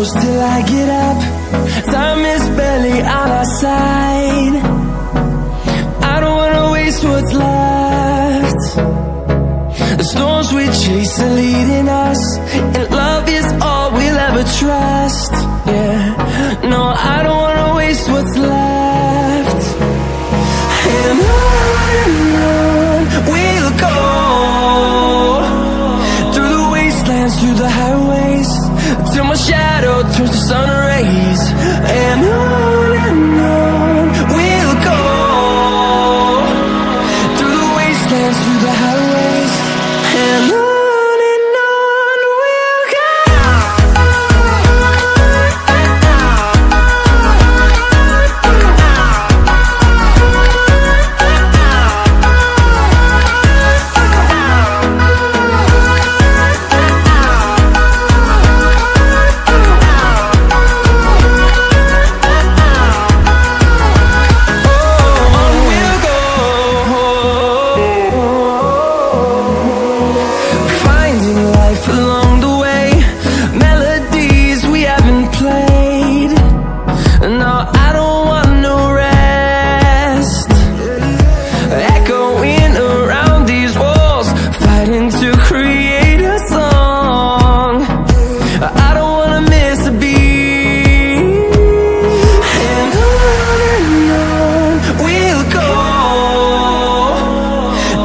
close till I get up. Time is barely on our side. I don't wanna waste what's left. The storms we chase are leading us, and love is all we'll ever trust. Yeah, no, I don't wanna waste what's left. And on we'll go, through the wastelands, through the highways, till my shadow turns to sun rays. And on we'll go, through the wastelands, through the highways, and on we'll go. Along the way, melodies we haven't played. No, I don't want no rest. Echoing around these walls, fighting to create a song. I don't wanna miss a beat. And on we'll go,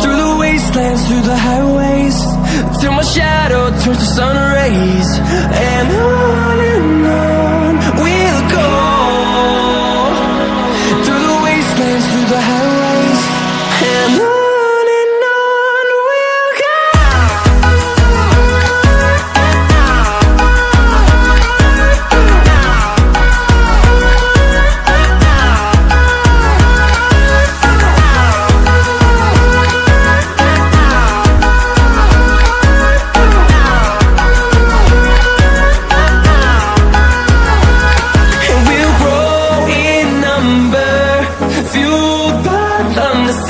through the wastelands, through the highways, till my shadow turns to sun rays. And on we'll go, through the wastelands, through the highways, and on we'll go.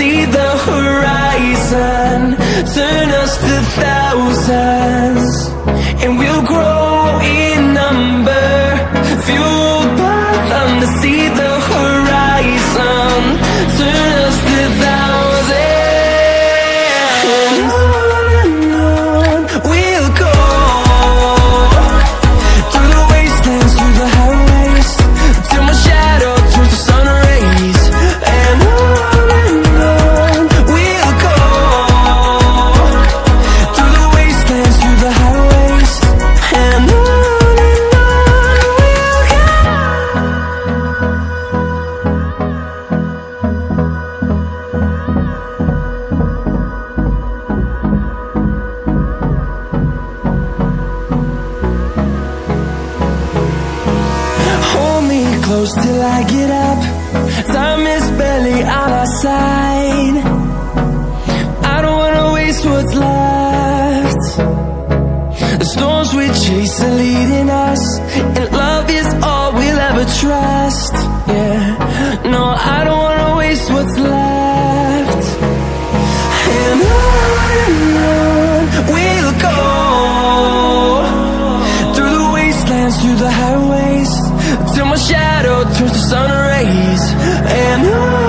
See the horizon, turn us to thousands, and we'll grow in number, fueled by them to see the horizon, turn us to thousands. And on we'll go, through the wastelands, through the highways, till my shadow turns to sun rays. And close till I get up. Time is barely on our side. I don't wanna waste what's left. The storms we chase are leading us, and love is all we'll ever trust. Yeah, no, I don't wanna waste what's left. And on we'll go, through the wastelands, through the highways, till my shadow turns to sun rays. And on